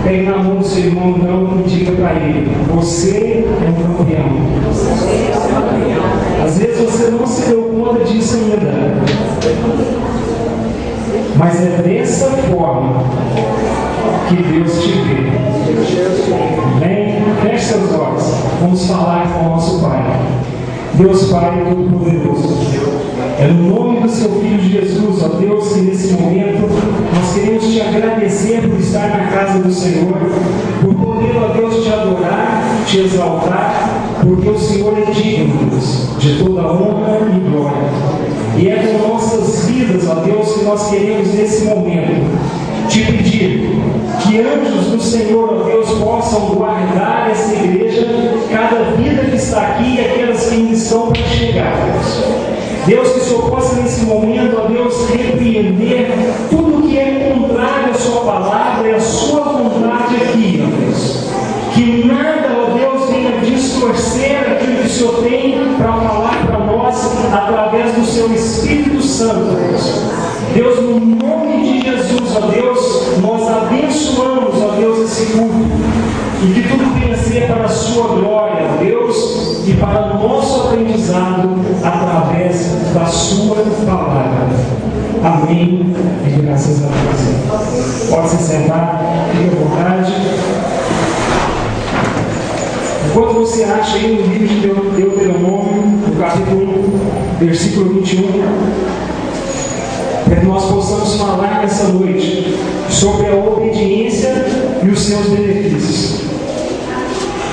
Pegue na mão do seu irmão então e diga para ele: você é um campeão. Às vezes você não se deu conta disso ainda, mas é dessa forma que Deus te vê. Bem, feche seus olhos. Vamos falar com o nosso Pai. Deus Pai Todo-Poderoso, é no nome do Seu Filho Jesus, ó Deus, que nesse momento nós queremos Te agradecer por estar na casa do Senhor, por poder, ó Deus, Te adorar, Te exaltar, porque o Senhor é digno, Deus, de toda honra e glória. E é com nossas vidas, ó Deus, que nós queremos nesse momento Te pedir que anjos do Senhor, ó Deus, possam guardar essa igreja, cada vida que está aqui e aquelas que ainda estão para chegar, Deus. Deus, que o Senhor possa nesse momento, ó Deus, repreender tudo que é contrário à Sua palavra e à Sua vontade aqui, ó Deus. Que nada, ó Deus, venha distorcer aquilo que o Senhor tem para falar para nós através do Seu Espírito Santo, Deus. Deus, no nome de Jesus, ó Deus, nós abençoamos, ó Deus, esse culto. E que tudo venha ser para a Sua glória, Deus, e para o nosso aprendizado através da Sua palavra. Amém. E graças a Deus. Pode se sentar, fique à vontade. Enquanto você acha aí no livro de Deuteronômio, no capítulo 1, versículo 21, para que nós possamos falar nessa noite sobre a obediência e os seus benefícios.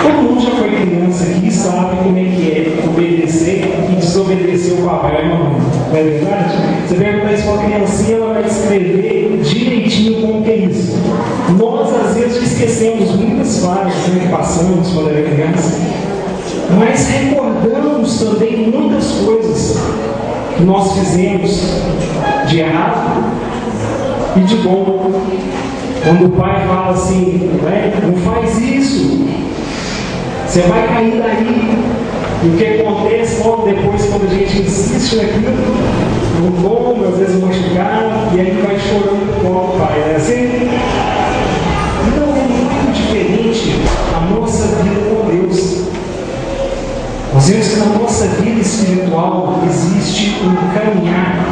Todo mundo já foi criança aqui e sabe como é que é obedecer e desobedecer o papai e a mamãe. Não é verdade? Você pergunta isso para uma criancinha, ela vai descrever direitinho como que é isso. Nós, às vezes, esquecemos muitas fases que passamos quando era criança, mas recordamos também muitas coisas que nós fizemos de errado e de bom. Quando o pai fala assim, não faz isso, você vai cair daí. E o que acontece logo depois, quando a gente insiste naquilo, no bom, às vezes machucado, e aí vai chorando com o pai. Não é assim? Não é muito diferente a nossa vida com Deus. Nós vemos que na nossa vida espiritual existe um caminhar,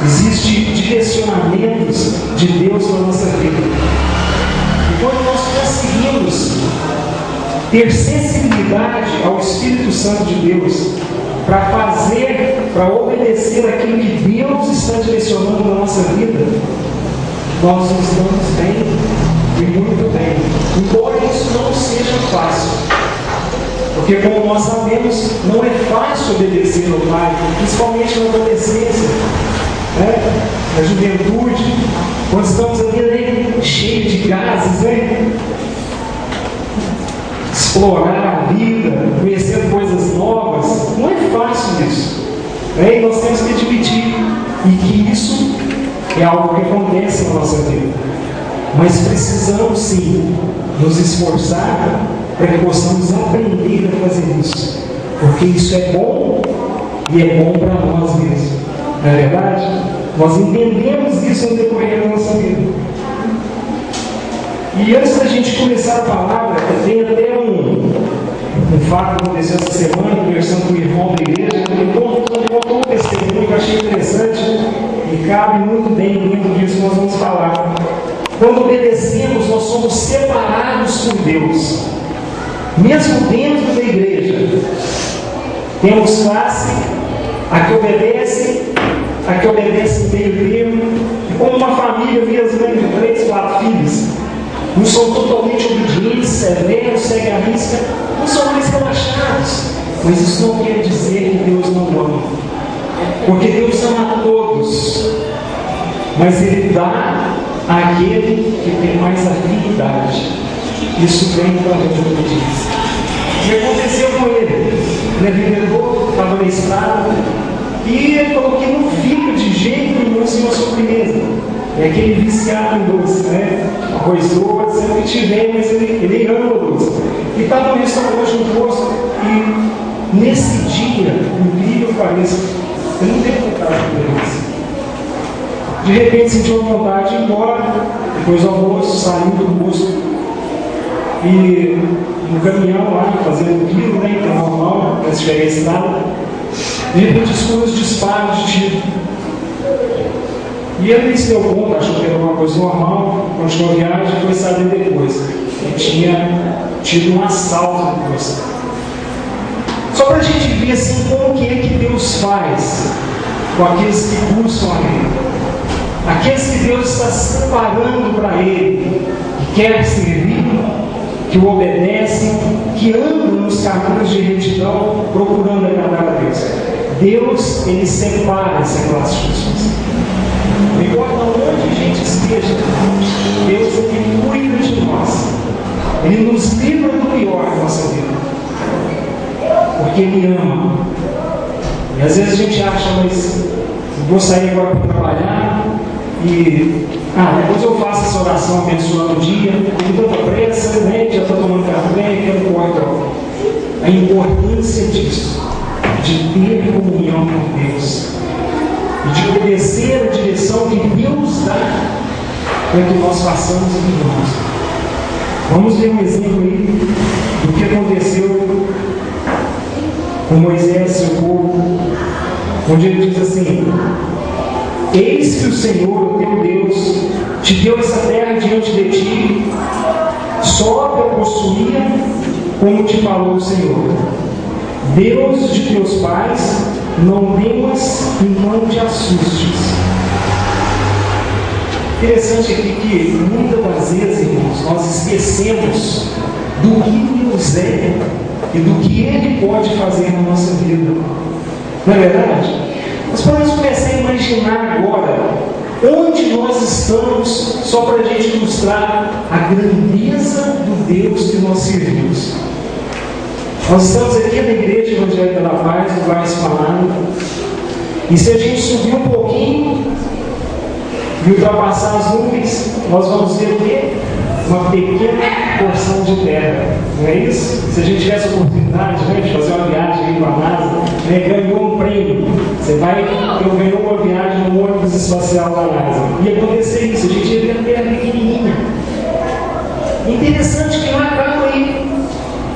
existe direcionamentos de Deus na nossa vida. E quando nós conseguimos ter sensibilidade ao Espírito Santo de Deus para fazer, para obedecer aquilo que Deus está direcionando na nossa vida, nós nos damos bem e muito bem, embora isso não seja fácil. Porque, como nós sabemos, não é fácil obedecer ao Pai, principalmente na adolescência, na juventude, quando estamos ali cheios de gases, explorar a vida, conhecer coisas novas. Não é fácil isso. E nós temos que admitir e que isso é algo que acontece na nossa vida. Mas precisamos sim nos esforçar para que possamos aprender a fazer isso, porque isso é bom e é bom para nós mesmos. Não é verdade? Nós entendemos isso no decorrer da nossa vida. E antes da gente começar a palavra, tem até um fato que aconteceu essa semana, conversando com o irmão da igreja, ele contou um testemunho que eu achei interessante e cabe muito bem dentro disso que nós vamos falar. Quando obedecemos, nós somos separados por Deus. Mesmo dentro da igreja, temos classe, a que obedece meio termo, como uma família mesmo, de 3, 4 filhos. Uns são totalmente obedientes, severos, seguem a risca, uns são mais relaxados. Mas isso não quer dizer que Deus não ama. Porque Deus ama a todos. Mas Ele dá àquele que tem mais afinidade. Isso vem da obediência. O que aconteceu com ele? Ele é vendedor, estava na estrada, e ele falou que não fica de jeito nenhum sem uma sobremesa. É aquele viciado em doce, arroz doce, sempre que tiver, mas ele ama o doce. E estava no restaurante, no posto, e nesse dia, incrível que pareça, ele não teve vontade de comer doce. De repente sentiu uma vontade de ir embora, depois do almoço, saiu do posto, e no caminhão lá, fazendo tiro, né, que é normal, antes de pegar a estrada, de repente escuta os disparos de tiro. E ele se deu conta, achou que era uma coisa normal, continuou a viagem e foi saber depois. Ele tinha tido um assalto depois. Só para a gente ver assim como que é que Deus faz com aqueles que buscam a Ele. Aqueles que Deus está separando para Ele, que quer servir, que o obedecem, que andam nos caminhos de retidão, procurando agradar a Deus. Deus, Ele separa essa classe de pessoas. Não importa onde a gente esteja, Deus, Ele cuida de nós. Ele nos livra do pior da nossa vida. Porque Ele ama. E às vezes a gente acha, mas vou sair agora para trabalhar e depois eu faço essa oração abençoando o dia, tenho tanta pressa, né? Já estou tomando café, quero correr. A importância disso, de ter comunhão com Deus e de obedecer a direção que Deus dá para que nós façamos e vivamos. Vamos ver um exemplo aí do que aconteceu com Moisés e seu povo, onde ele diz assim: eis que o Senhor, o teu Deus, te deu essa terra diante de ti, só a possuía, como te falou o Senhor. Deus de teus pais, não temas e não te assustes. Interessante aqui que muitas das vezes, irmãos, nós esquecemos do que Deus é e do que Ele pode fazer na nossa vida. Não é verdade? Nós podemos começar a imaginar agora onde nós estamos, só para a gente ilustrar a grandeza do Deus que nós servimos. Nós estamos aqui na Igreja Evangélica da Paz, no bairro Esplanada, e se a gente subir um pouquinho e ultrapassar as nuvens, nós vamos ver o quê? Uma pequena porção de terra, não é isso? Se a gente tivesse a oportunidade, né, de fazer uma viagem aí com a NASA, né, ganhou um prêmio, eu ganhou uma viagem no ônibus espacial da NASA, ia acontecer isso, a gente ia ver a terra pequenininha. Interessante que não acaba aí.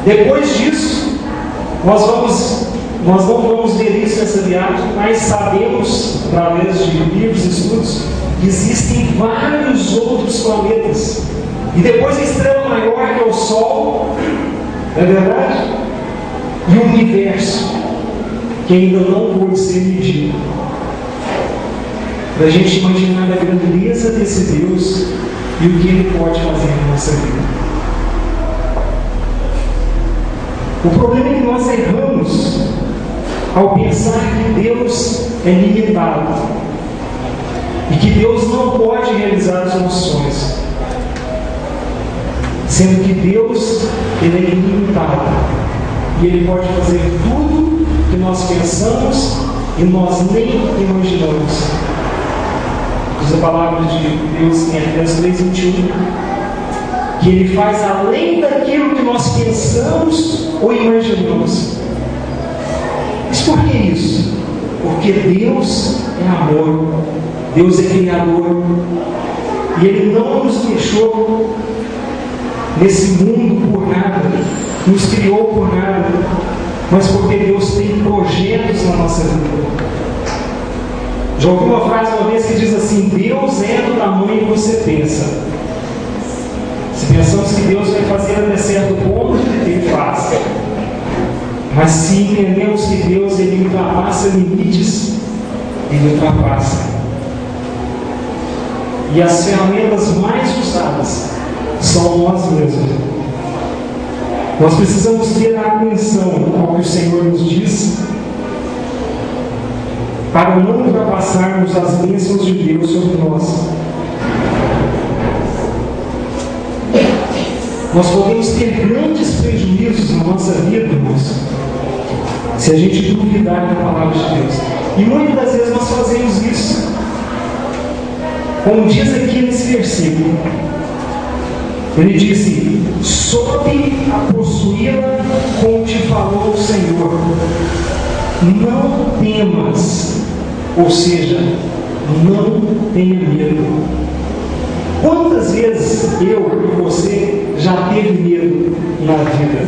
Depois disso, nós não vamos ver isso nessa viagem, mas sabemos, através de livros e estudos, que existem vários outros planetas. E depois a estrela maior, que é o Sol, não é verdade? E o universo, que ainda não pode ser medido. Para a gente imaginar a grandeza desse Deus e o que Ele pode fazer na nossa vida. O problema é que nós erramos ao pensar que Deus é limitado e que Deus não pode realizar os nossos sonhos, sendo que Deus, Ele é ilimitado e Ele pode fazer tudo que nós pensamos e nós nem imaginamos. Diz a palavra de Deus em Efésios 3:21, que Ele faz além daquilo que nós pensamos ou imaginamos. Mas por que isso? Porque Deus é amor, Deus é criador, e Ele não nos deixou nesse mundo por nada, nos criou por nada, mas porque Deus tem projetos na nossa vida. Já ouvi uma frase uma vez que diz assim: Deus é do tamanho que você pensa. Se pensamos que Deus vai fazer até certo ponto, Ele faz. Mas se entendemos que Deus, Ele ultrapassa limites, Ele ultrapassa. E as ferramentas mais usadas são nós mesmos. Nós precisamos ter atenção ao que o Senhor nos diz, para não ultrapassarmos as bênçãos de Deus sobre nós. Nós podemos ter grandes prejuízos na nossa vida, irmãos, se a gente duvidar da palavra de Deus. E muitas das vezes nós fazemos isso. Como diz aqui nesse versículo, ele disse: soube a possuí-la como te falou o Senhor. Não temas, ou seja, não tenha medo. Quantas vezes eu e você já teve medo na vida.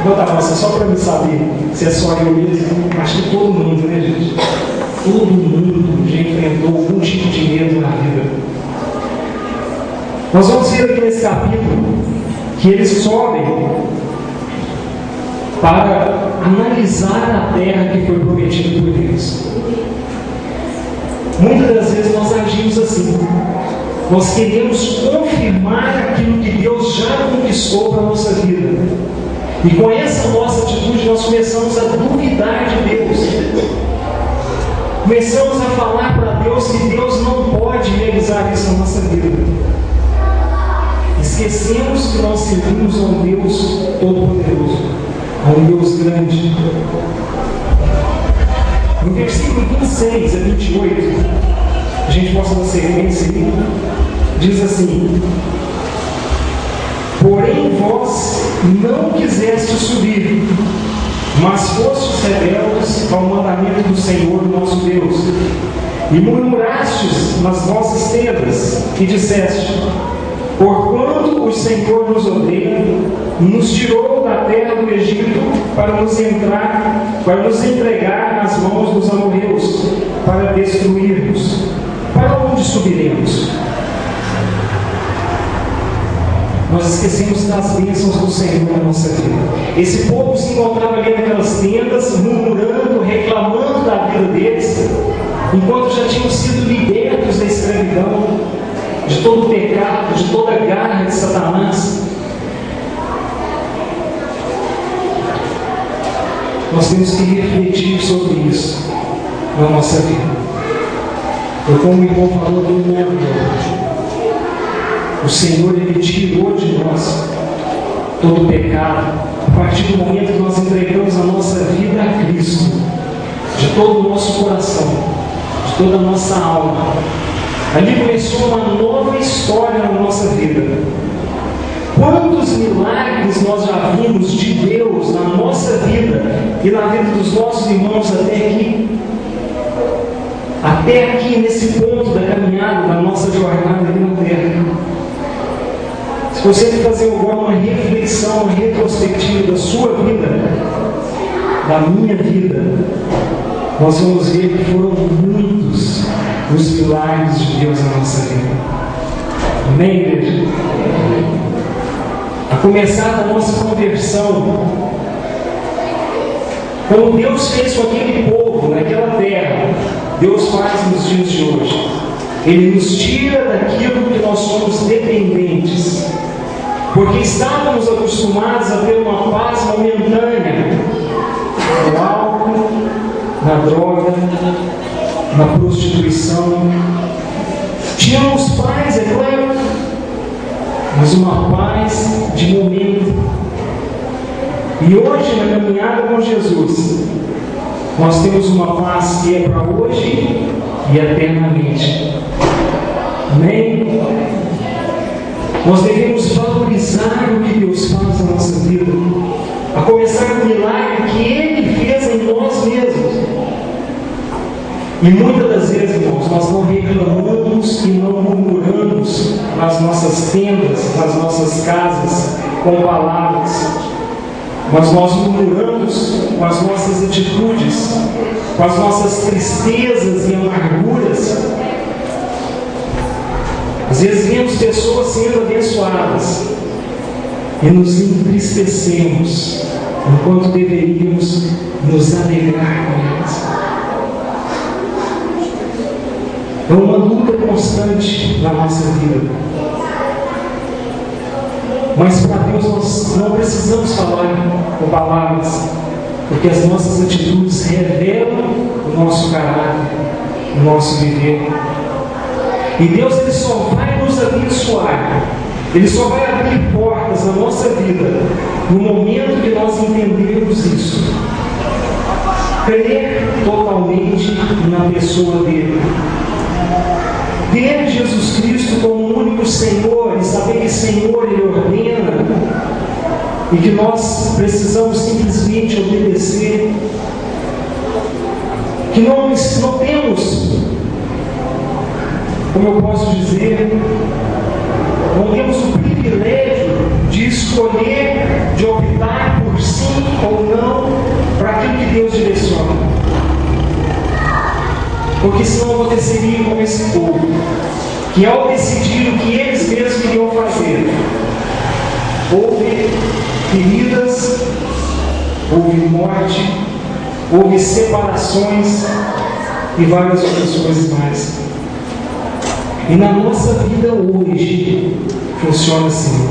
Vou botar nossa só para me saber se é só eu mesmo. Acho que todo mundo, né, gente? Todo mundo já enfrentou algum tipo de medo na vida. Nós vamos ver aqui nesse capítulo que eles sobem para analisar a terra que foi prometida por Deus. Muitas das vezes nós agimos assim. Nós queremos confirmar aquilo que Deus já conquistou para a nossa vida. E com essa nossa atitude nós começamos a duvidar de Deus. Começamos a falar para Deus que Deus não pode realizar isso na nossa vida. Esquecemos que nós servimos a um Deus todo-poderoso, a um Deus grande. No versículo 26 a 28, a gente possa dar sequência, diz assim: porém vós não quisestes subir, mas fostes rebeldes ao mandamento do Senhor nosso Deus, e murmurastes nas vossas tendas, e disseste: porquanto o Senhor nos odeia, nos tirou da terra do Egito para nos entregar nas mãos dos amorreus, para destruir-nos. Para onde subiremos? Nós esquecemos das bênçãos do Senhor na nossa vida. Esse povo se encontrava ali naquelas tendas, murmurando, reclamando da vida deles, enquanto já tinham sido libertos da escravidão, de todo o pecado, de toda a garra de Satanás. Nós temos que refletir sobre isso na nossa vida. Foi como o irmão falou do mundo. O Senhor, Ele tirou de nós todo o pecado, a partir do momento que nós entregamos a nossa vida a Cristo, de todo o nosso coração, de toda a nossa alma. Ali começou uma nova história na nossa vida. Quantos milagres nós já vimos de Deus na nossa vida e na vida dos nossos irmãos até aqui? Até aqui, nesse ponto da caminhada, da nossa jornada aqui na terra. Se você fazer agora uma reflexão, uma retrospectiva da sua vida, da minha vida, nós vamos ver que foram muitos os milagres de Deus na nossa vida. Amém, igreja? A começar da nossa conversão, como Deus fez com aquele povo, naquela terra, Deus faz nos dias de hoje. Ele nos tira daquilo que nós somos dependentes, porque estávamos acostumados a ter uma paz momentânea no álcool, na droga, na prostituição. Tínhamos paz, é claro, mas uma paz de momento. E hoje, na caminhada com Jesus, nós temos uma paz que é para hoje e eternamente. Amém? Nós devemos valorizar o que Deus faz na nossa vida, a começar com o milagre que Ele fez em nós mesmos. E muitas das vezes, irmãos, nós não reclamamos e não murmuramos nas nossas tendas, nas nossas casas, com palavras, mas nós murmuramos com as nossas atitudes, com as nossas tristezas e amarguras. Às vezes vemos pessoas sendo abençoadas e nos entristecemos, enquanto deveríamos nos alegrar com elas. É uma luta constante na nossa vida. Mas para Deus nós não precisamos falar com palavras, porque as nossas atitudes revelam o nosso caráter, o nosso viver. E Deus, Ele só vai nos abençoar, Ele só vai abrir portas na nossa vida no momento que nós entendermos isso. Crer totalmente na pessoa dEle. Ter Jesus Cristo como o único Senhor e saber que Senhor Ele ordena e que nós precisamos simplesmente obedecer. Que não temos, como eu posso dizer, não temos o privilégio de escolher porque senão aconteceria com esse povo, que ao decidir o que eles mesmos queriam fazer, houve feridas, houve morte, houve separações e várias outras coisas mais. E na nossa vida hoje funciona assim.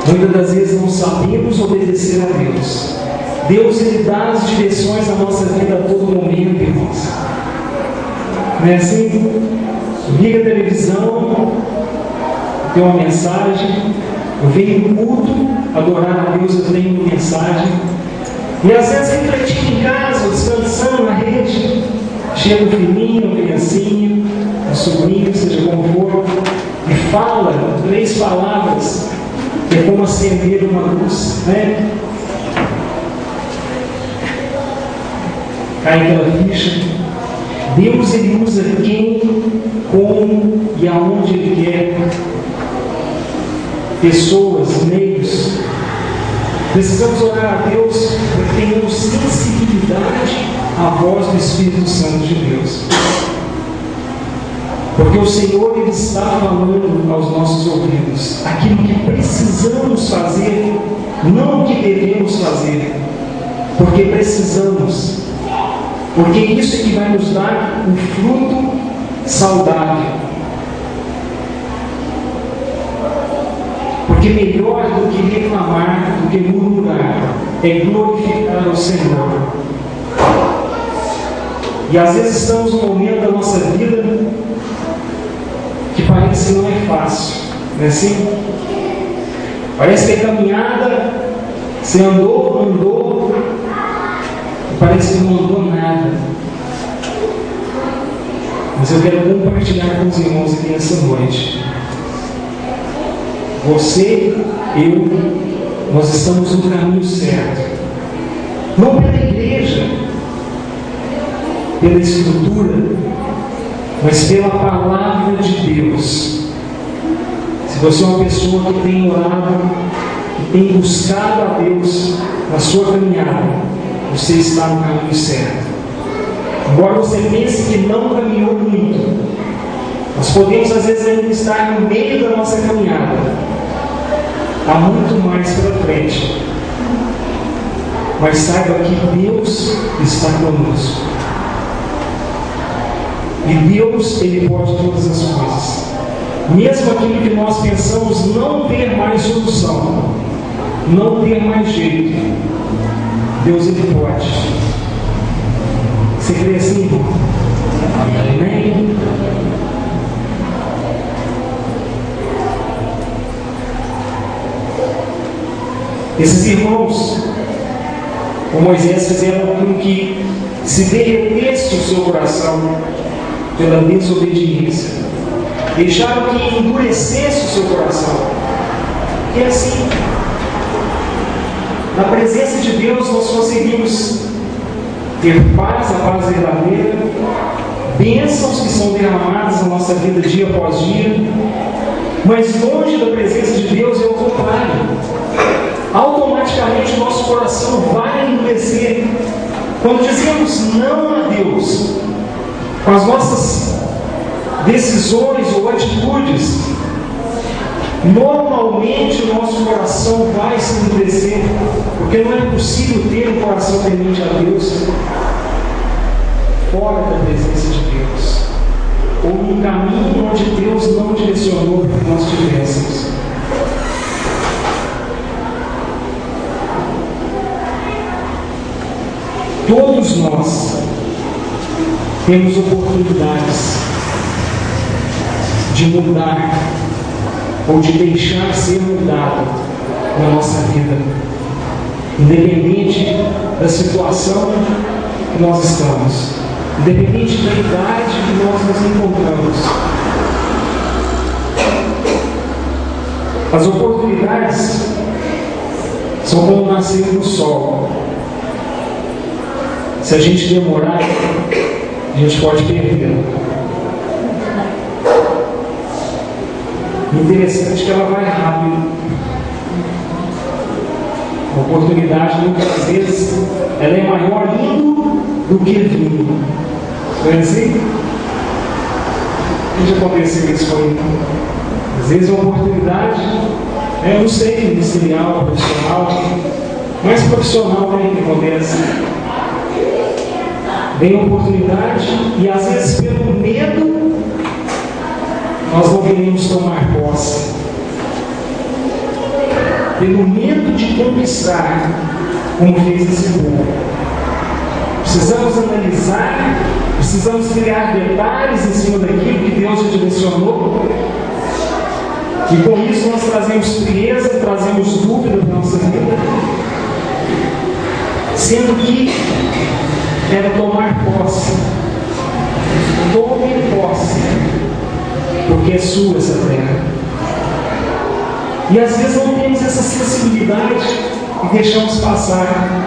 Muitas das vezes não sabemos obedecer a Deus. Deus, Ele dá as direções na nossa vida a todo momento, irmãos. Não é assim? Liga a televisão, tem uma mensagem, eu venho no culto, adorar a Deus, eu tenho uma mensagem. E às vezes refletindo em casa, descansando na rede, chega um filhinho, uma criancinha, um sobrinho, seja como for, e fala 3 palavras, que é como acender uma luz, né? Cai aquela ficha. Deus, Ele usa quem, como e aonde Ele quer. Pessoas, meios. Precisamos orar a Deus para que tenhamos sensibilidade à voz do Espírito Santo de Deus. Porque o Senhor, Ele está falando aos nossos ouvidos aquilo que precisamos fazer, não o que devemos fazer, porque precisamos. Porque isso é que vai nos dar um fruto saudável. Porque melhor do que reclamar, do que murmurar, é glorificar o Senhor. E às vezes estamos num momento da nossa vida que parece que não é fácil, não é assim? Parece que é caminhada, você andou, parece que não andou nada. Mas eu quero compartilhar com os irmãos aqui nessa noite. Você, eu, nós estamos no caminho certo. Não pela igreja, pela estrutura, mas pela palavra de Deus. Se você é uma pessoa que tem orado, que tem buscado a Deus na sua caminhada, você está no caminho certo. Embora você pense que não caminhou muito, nós podemos às vezes ainda estar no meio da nossa caminhada. Há muito mais pela frente. Mas saiba que Deus está conosco. E Deus, Ele pode todas as coisas. Mesmo aquilo que nós pensamos não ter mais solução, não ter mais jeito, Deus, Ele pode. Você crê assim, irmão? Amém? Esses irmãos, com Moisés, fizeram com que se derretesse o seu coração pela desobediência. Deixaram que endurecesse o seu coração. E assim, na presença de Deus, nós conseguimos ter paz, a paz verdadeira, bênçãos que são derramadas na nossa vida dia após dia, mas longe da presença de Deus é o contrário. Automaticamente o nosso coração vai endurecer. Quando dizemos não a Deus, com as nossas decisões ou atitudes, normalmente o nosso coração vai se endurecer, porque não é possível ter um coração temente a Deus fora da presença de Deus, ou num caminho onde Deus não direcionou para que nós tivéssemos. Todos nós temos oportunidades de mudar ou de deixar ser mudado na nossa vida, independente da situação que nós estamos, independente da idade que nós nos encontramos. As oportunidades são como nascer no sol. Se a gente demorar, a gente pode perder. Interessante que ela vai rápido. A oportunidade, muitas vezes, ela é maior indo do que vinho. Não é assim? O que já aconteceu isso comigo? Às vezes uma oportunidade, eu não sei, ministerial, profissional, mas profissional também que acontece. Vem a oportunidade e às vezes pelo medo nós não queremos tomar posse. Pelo medo de conquistar, como fez esse povo. Precisamos analisar, precisamos criar detalhes em cima daquilo que Deus já direcionou. E com isso nós trazemos frieza, trazemos dúvida para a nossa vida. Sendo que era tomar posse. Tome posse, porque é sua essa terra. E às vezes não temos essa sensibilidade e deixamos passar.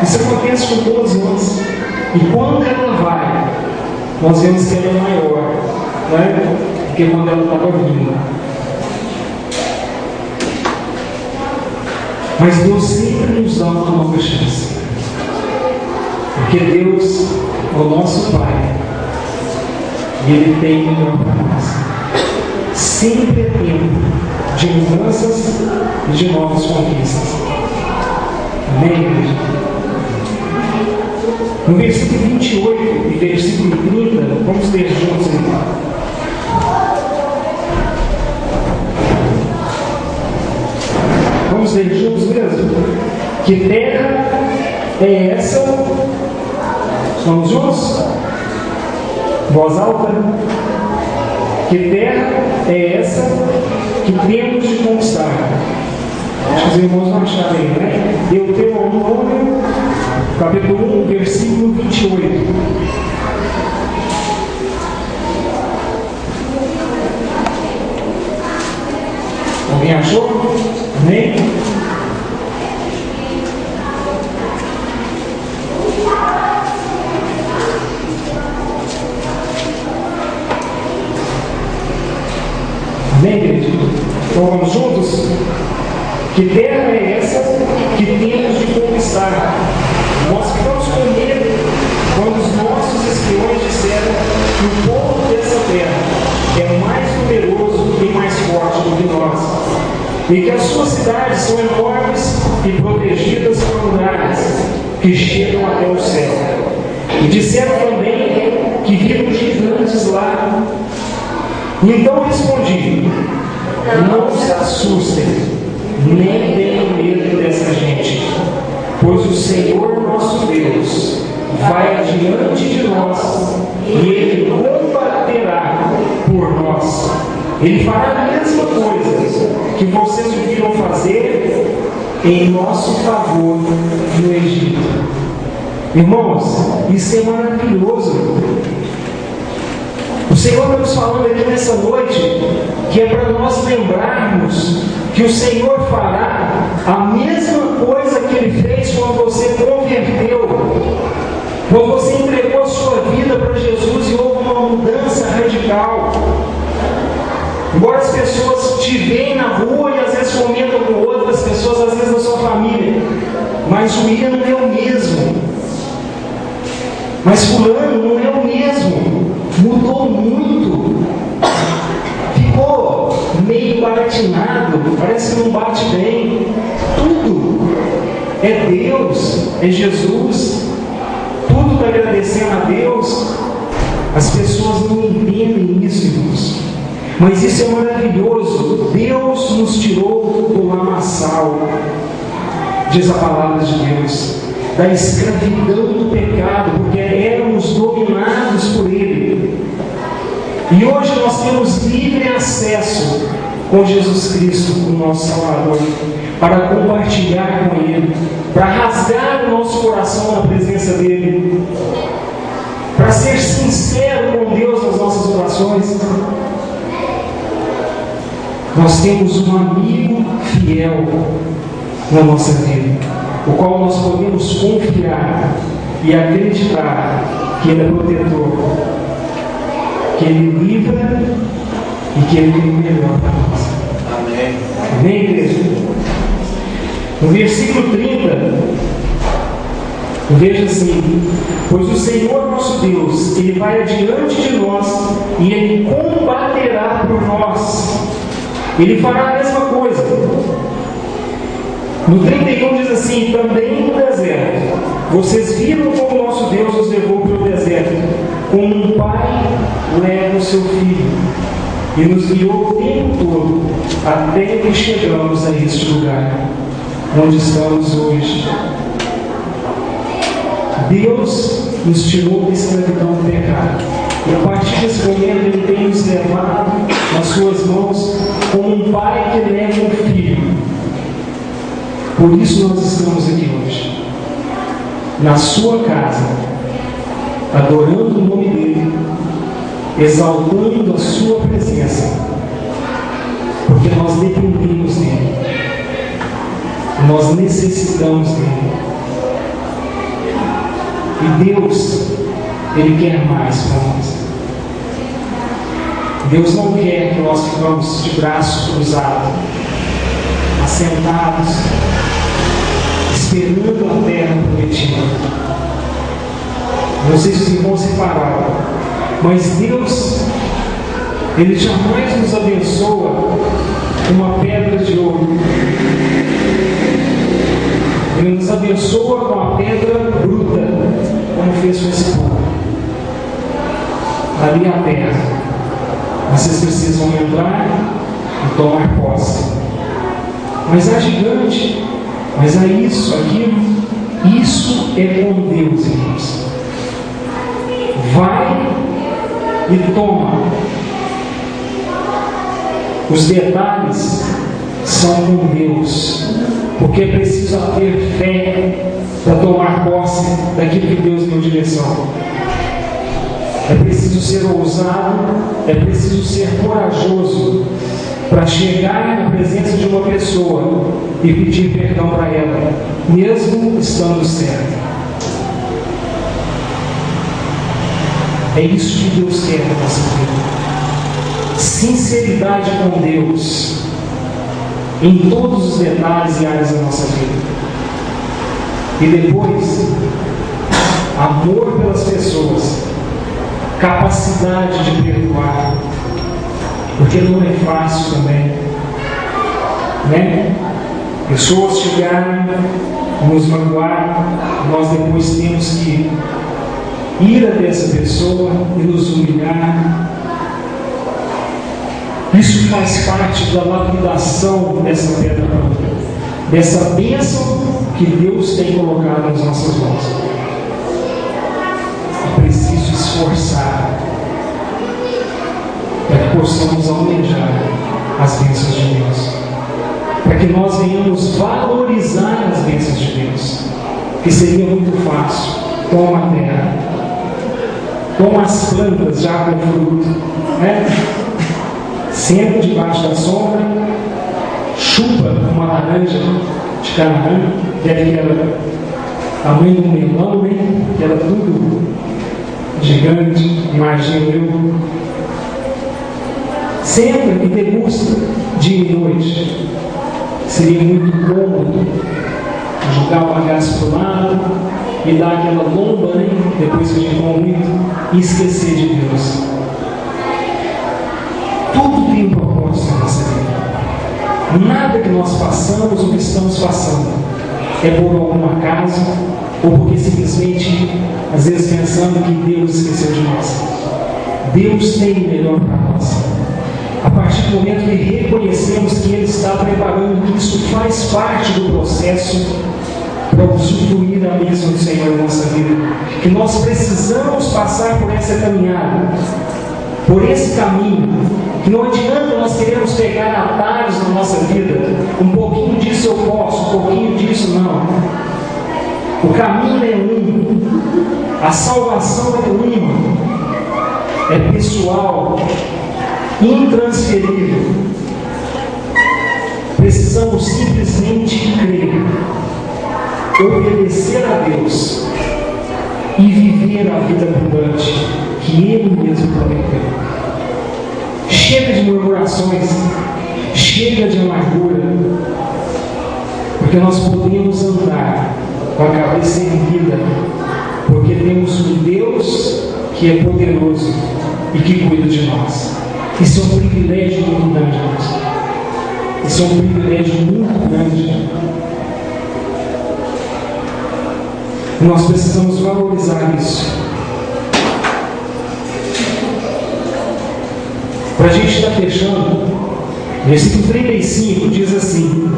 Isso acontece com todos nós. E quando ela vai, nós vemos que ela é maior, não é? Do que quando ela estava vindo. Mas Deus sempre nos dá uma nova chance. Porque Deus é o nosso Pai. E Ele tem o melhor para nós. Sempre é tempo de mudanças e de novas conquistas. Amém, igreja? No versículo 28 e versículo 30, vamos ler juntos aí. Vamos ler juntos mesmo? Que terra é essa? Vamos juntos? Voz alta. Que terra é essa que temos de conquistar? Acho que os irmãos vão achar aí, né? Deuteronômio, capítulo 1, versículo 28. Alguém achou? Amém? Amém, igreja? Então vamos juntos? Que terra é essa que temos de conquistar? Nós ficamos com medo quando os nossos espiões disseram que o povo dessa terra é mais numeroso e mais forte do que nós, e que as suas cidades são enormes e protegidas por muralhas que chegam até o céu. E disseram também que viram gigantes lá. Então respondi: não se assustem, nem tenham medo dessa gente, pois o Senhor nosso Deus vai adiante de nós e Ele combaterá por nós. Ele fará a mesma coisa que vocês o viram fazer em nosso favor no Egito. Irmãos, isso é maravilhoso. O Senhor está nos falando aqui nessa noite que é para nós lembrarmos que o Senhor fará a mesma coisa que Ele fez quando você converteu, quando você entregou a sua vida para Jesus e houve uma mudança radical. Embora as pessoas te veem na rua e às vezes comentam com outras pessoas, às vezes da sua família, mas o William não é o mesmo. Mas fulano não é o mesmo. Mudou muito. Ficou meio baratinado, parece que não bate bem. Tudo é Deus, é Jesus. Tudo está agradecendo a Deus. As pessoas não entendem isso, irmãos. Mas isso é maravilhoso. Deus nos tirou do lamaçal, diz a palavra de Deus, da escravidão do pecado, porque éramos dominados por ele. E hoje nós temos livre acesso com Jesus Cristo, o nosso Salvador, para compartilhar com Ele, para rasgar o nosso coração na presença dEle, para ser sincero com Deus nas nossas orações. Nós temos um amigo fiel na nossa vida, o qual nós podemos confiar e acreditar que Ele é protetor, que Ele livra e que Ele tem o melhor para nós. Amém. Amém, igreja? No versículo 30, Veja assim: pois o Senhor nosso Deus, Ele vai adiante de nós e Ele combaterá por nós. Ele fará a mesma coisa. No 31 diz assim: também no deserto, vocês viram como nosso Deus nos levou para o deserto, como um pai leva o seu filho, e nos guiou o tempo todo, até que chegamos a este lugar, onde estamos hoje. Deus nos tirou da escravidão do pecado. E a partir desse momento Ele tem nos levado nas suas mãos como um pai que leva um filho. Por isso nós estamos aqui hoje, na sua casa, adorando o nome dEle, exaltando a sua presença, porque nós dependemos dEle, nós necessitamos dEle. E Deus, Ele quer mais para nós. Deus não quer que nós ficamos de braços cruzados, assentados, esperando a terra prometida. Não sei se os irmãos separaram, mas Deus, Ele jamais nos abençoa com uma pedra de ouro. Ele nos abençoa com a pedra bruta, como fez com esse povo. Ali a terra. Vocês precisam entrar e tomar posse. Mas há gigante, mas há isso, aquilo. Isso é com Deus, irmãos. Vai e toma. Os detalhes são com Deus, porque é preciso ter fé para tomar posse daquilo que Deus deu direção. É preciso ser ousado, é preciso ser corajoso para chegar na presença de uma pessoa e pedir perdão para ela, mesmo estando certo. É isso que Deus quer na nossa vida. Sinceridade com Deus em todos os detalhes e áreas da nossa vida. E depois, amor pelas pessoas, capacidade de perdoar, porque não é fácil também, né? Pessoas chegarem, nos magoar, nós depois temos que ir até essa pessoa e nos humilhar. Isso faz parte da lapidação dessa pedra bruta, dessa bênção que Deus tem colocado nas nossas mãos. É preciso esforçar para que possamos almejar as bênçãos de Deus, para que nós venhamos valorizar as bênçãos de Deus, que seria muito fácil. Toma a terra, toma as plantas já com fruto, né? Senta debaixo da sombra, chupa uma laranja de Canaã, que era tamanho do melão, né? Que era tudo gigante, imagino eu. Senta e degusta dia e noite. Seria muito cômodo jogar o bagaço para o lado e dar aquela lomba, né? Depois que a gente come muito, e esquecer de Deus. Tudo tem um propósito na nossa vida. Nada que nós façamos ou que estamos passando é por algum acaso ou porque simplesmente, às vezes, pensando que Deus esqueceu de nós. Deus tem o melhor para nós. A partir do momento que reconhecemos que Ele está preparando, que isso faz parte do processo para usufruir da bênção do Senhor na nossa vida, que nós precisamos passar por essa caminhada, por esse caminho, que não adianta nós queremos pegar atalhos na nossa vida, um pouquinho disso eu posso, um pouquinho disso não. O caminho é um, a salvação é uma, é pessoal, intransferível. Precisamos simplesmente crer, obedecer a Deus e viver a vida abundante que Ele mesmo prometeu. Chega de murmurações, chega de amargura, porque nós podemos andar com a cabeça erguida, porque temos um Deus que é poderoso e que cuida de nós. Isso é um privilégio muito grande, irmãos. Isso é um privilégio muito grande. Nós precisamos valorizar isso. Para a gente estar fechando, versículo 35 diz assim,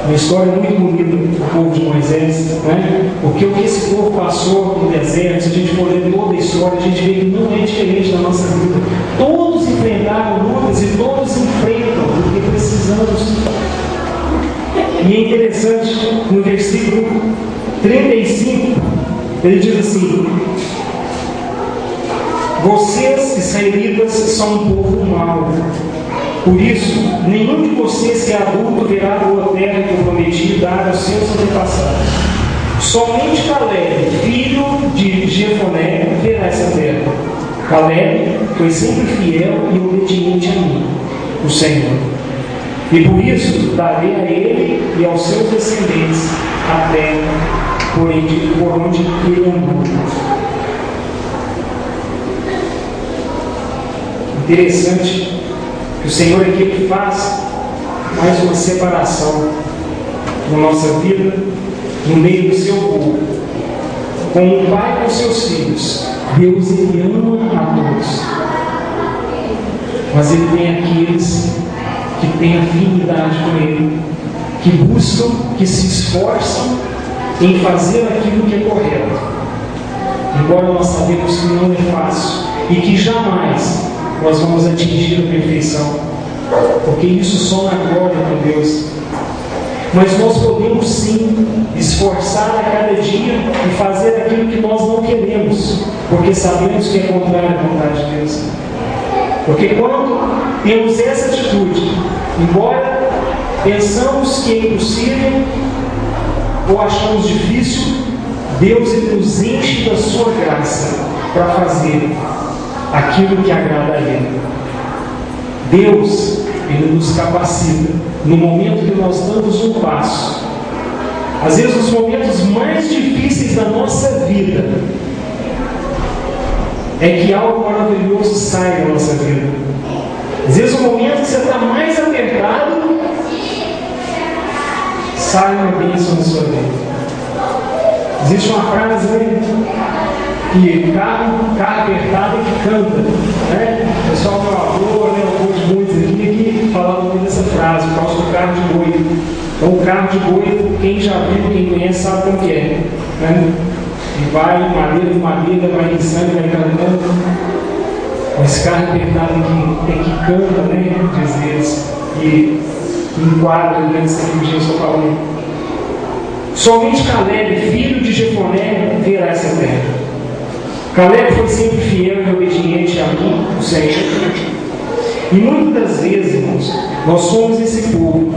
uma história muito bonita do povo de Moisés, né? Porque o que esse povo passou no deserto, se a gente for ler toda a história, a gente vê que não é diferente da nossa vida. Todos enfrentaram lutas e todos enfrentam, porque precisamos. E é interessante, no versículo 35, ele diz assim: vocês, israelitas, são um povo mau. Por isso, nenhum de vocês que é adulto verá a boa terra que eu prometi dar aos seus antepassados. Somente Caleb, filho de Jefoné, verá essa terra. Caleb foi sempre fiel e obediente a mim, o Senhor. E por isso darei a ele e aos seus descendentes a terra por onde ele andou. Interessante que o Senhor aqui ele faz mais uma separação na nossa vida, no meio do seu povo. Como um pai com seus filhos, Deus ele ama a todos, mas ele tem aqueles que têm afinidade com ele, que buscam, que se esforçam em fazer aquilo que é correto, embora nós sabemos que não é fácil e que jamais nós vamos atingir a perfeição, porque isso só na glória com Deus. Mas nós podemos sim esforçar a cada dia e fazer aquilo que nós não queremos, porque sabemos que é contrário à vontade de Deus. Porque quando temos essa atitude, embora pensamos que é impossível ou achamos difícil, Deus ele nos enche da sua graça para fazer aquilo que agrada a Ele. Deus ele nos capacita no momento que nós damos um passo. Às vezes os momentos mais difíceis da nossa vida é que algo maravilhoso sai da nossa vida. Às vezes o momento que você está mais apertado, sai uma bênção na sua vida. Existe uma frase, né, que carro apertado é que canta, né? O pessoal meu avô, né, o avô de muitos aqui, que falava muito dessa frase, por causa do carro de boi. Então o carro de boi, quem já viu, quem conhece, sabe como que é, né? E vai madeira, vai insano, vai cantando. Esse carro apertado é que canta, né? Diz eles, e enquadra dentro dessa que eu estou falando. Somente Caleb, filho de Jefoné, verá essa terra. Caleb foi sempre fiel e obediente a mim, o Senhor. E muitas das vezes, irmãos, nós somos esse povo.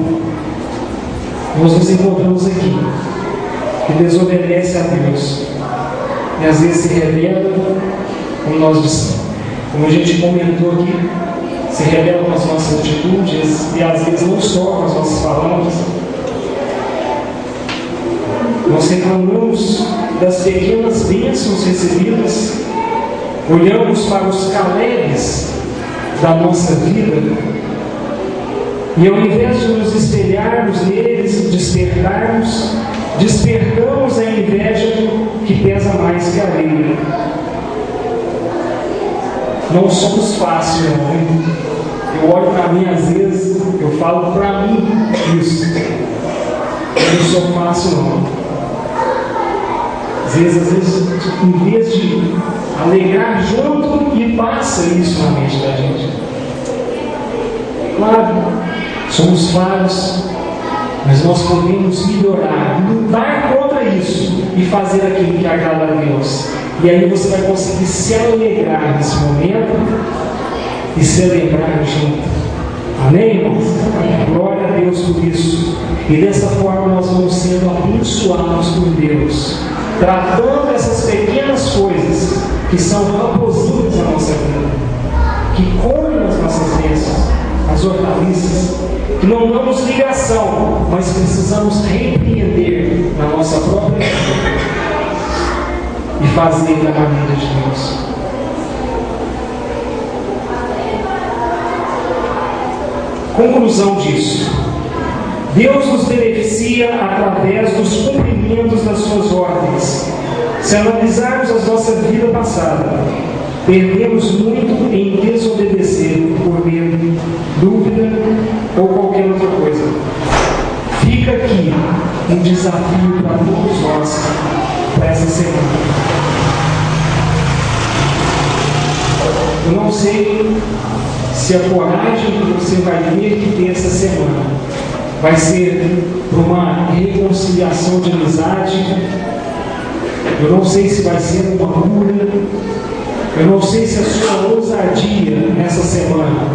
Nós nos encontramos aqui, que desobedece a Deus. E às vezes se rebela, como a gente comentou aqui, se rebela com as nossas atitudes e às vezes não só com as nossas palavras. Nós reclamamos das pequenas bênçãos recebidas, olhamos para os Calebes da nossa vida e ao invés de nos espelharmos neles, despertamos a inveja que pesa mais que a areia. Não somos fáceis, não. Eu olho para mim às vezes, eu falo para mim isso. Eu não sou fácil, não. Às vezes, em vez de alegrar junto, e passa isso na mente da gente. Claro, somos falhos, mas nós podemos melhorar, lutar contra isso e fazer aquilo que agrada a Deus. E aí você vai conseguir se alegrar nesse momento e celebrar junto. Amém, irmãos? Glória a Deus por isso. E dessa forma nós vamos sendo abençoados por Deus, tratando essas pequenas coisas que são raposinhas na nossa vida, que comem as nossas bênçãos, as as hortaliças, que não damos ligação, mas precisamos repreender na nossa própria vida e fazer da maneira de Deus. Conclusão disso: Deus nos beneficia através dos cumprimentos das suas ordens. Se analisarmos a nossa vida passada, perdemos muito em desobedecer por medo, dúvida ou qualquer outra coisa. Fica aqui um desafio para todos nós para essa semana. Eu não sei se a coragem que você vai ter que ter essa semana vai ser para uma reconciliação de amizade. Eu não sei se vai ser uma cura. Eu não sei se a sua ousadia nessa semana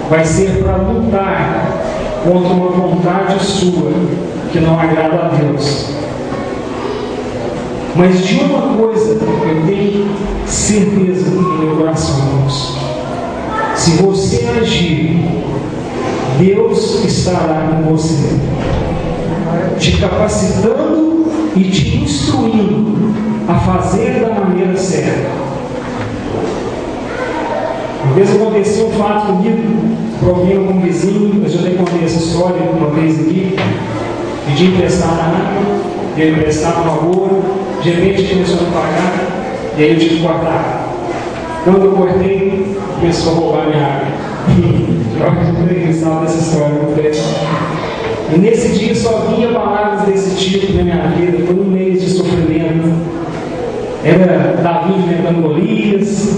vai ser para lutar contra uma vontade sua que não agrada a Deus. Mas de uma coisa eu tenho certeza no meu coração, irmãos: se você agir, Deus estará com você, te capacitando e te instruindo a fazer da maneira certa. Uma vez aconteceu um fato comigo, problema com um vizinho, eu já até contei essa história uma vez aqui, pedi emprestar na água, ele emprestar uma boa, de repente começou a não pagar, e aí eu tive que cortar. Quando eu cortei, começou a roubar minha água. Eu estava dessa história, e nesse dia só vinha palavras desse tipo na minha vida. Foi um mês de sofrimento. Era Davi enfrentando Golias,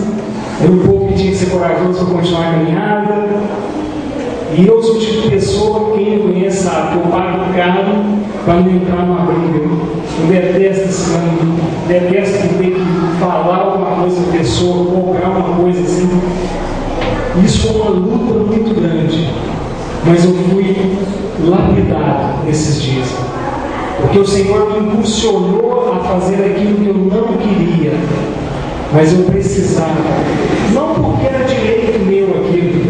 era um povo que tinha que ser corajoso para continuar a caminhada. E eu sou o tipo de pessoa, quem me conhece sabe, que eu pago caro para não entrar numa briga. Eu detesto esse caminho, detesto ter que falar alguma coisa para a pessoa, comprar uma coisa assim. Isso foi uma luta muito grande, mas eu fui lapidado nesses dias, porque o Senhor me impulsionou a fazer aquilo que eu não queria, mas eu precisava, não porque era direito meu aquilo,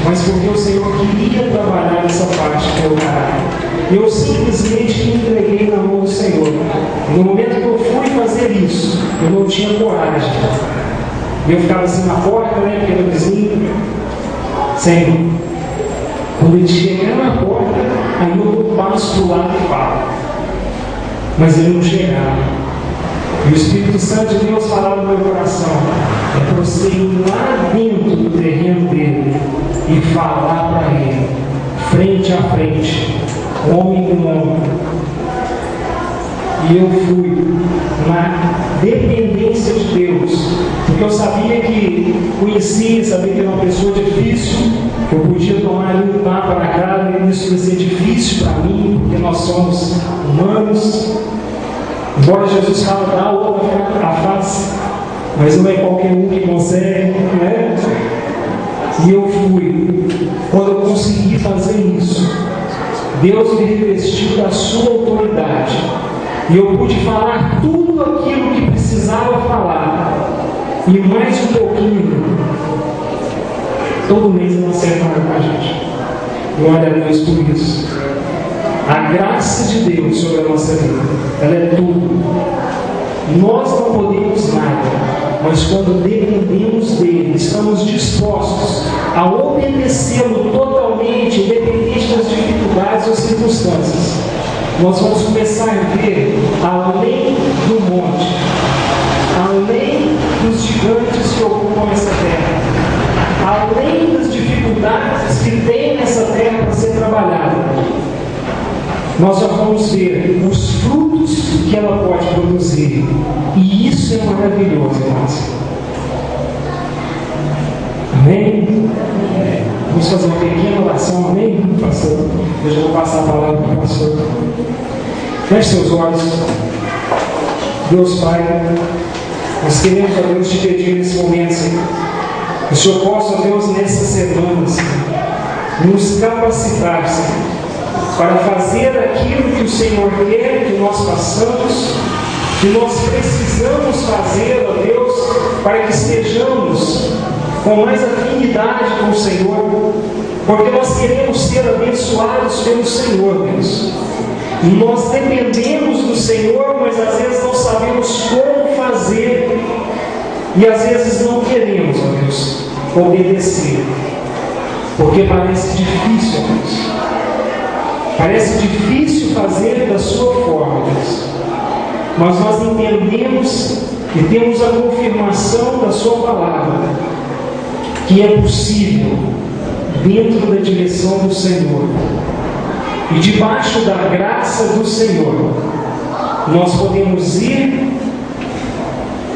mas porque o Senhor queria trabalhar essa parte do meu caráter. Eu simplesmente me entreguei na mão do Senhor. No momento que eu fui fazer isso, eu não tinha coragem. Eu ficava assim na porta, né, porque era vizinho. Senhor, quando ele chegar na porta, aí eu passo do lado e falo. Mas ele não chegava. E o Espírito Santo de Deus falava no meu coração: é para você ir lá dentro do terreno dele e falar para ele, frente a frente, homem com homem. E eu fui na dependência de Deus, porque eu sabia que sabia que era uma pessoa difícil, que eu podia tomar um tapa na cara, e isso ia ser difícil para mim, porque nós somos humanos. Embora Jesus fala da outra a face, mas não é qualquer um que consegue, né? E eu fui. Quando eu consegui fazer isso, Deus me revestiu da sua autoridade. E eu pude falar tudo aquilo que precisava falar. E mais um pouquinho. Todo mês não acerta mais com a gente. Glória a Deus por isso. A graça de Deus sobre a nossa vida, ela é tudo. Nós não podemos nada, mas quando dependemos dele, estamos dispostos a obedecê-lo totalmente, independente das dificuldades ou circunstâncias. Nós vamos começar a ver além do monte, além dos gigantes que ocupam essa terra, além das dificuldades que tem nessa terra para ser trabalhada. Nós já vamos ver os frutos que ela pode produzir. E isso é maravilhoso, irmãos. Amém? Vamos fazer uma pequena oração, amém, pastor? Eu já vou passar a palavra para o pastor. Feche seus olhos. Deus Pai, nós queremos, ó Deus, te pedir nesse momento, Senhor, que o Senhor possa, ó Deus, nessa semana, Senhor, nos capacitar, Senhor, para fazer aquilo que o Senhor quer que nós façamos, que nós precisamos fazer, ó Deus, para que estejamos com mais afinidade com o Senhor, Porque nós queremos ser abençoados pelo Senhor, Deus. E nós dependemos do Senhor, mas às vezes não sabemos como fazer. E às vezes não queremos, ó Deus, obedecer. Porque parece difícil, ó Deus. Parece difícil fazer da sua forma, Deus. Mas nós entendemos e temos a confirmação da sua palavra, que é possível, dentro da direção do Senhor, e debaixo da graça do Senhor, nós podemos ir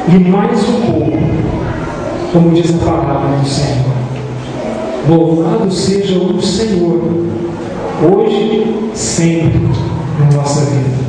e mais um pouco, como diz a palavra do Senhor. Louvado seja o Senhor, hoje, sempre, na nossa vida.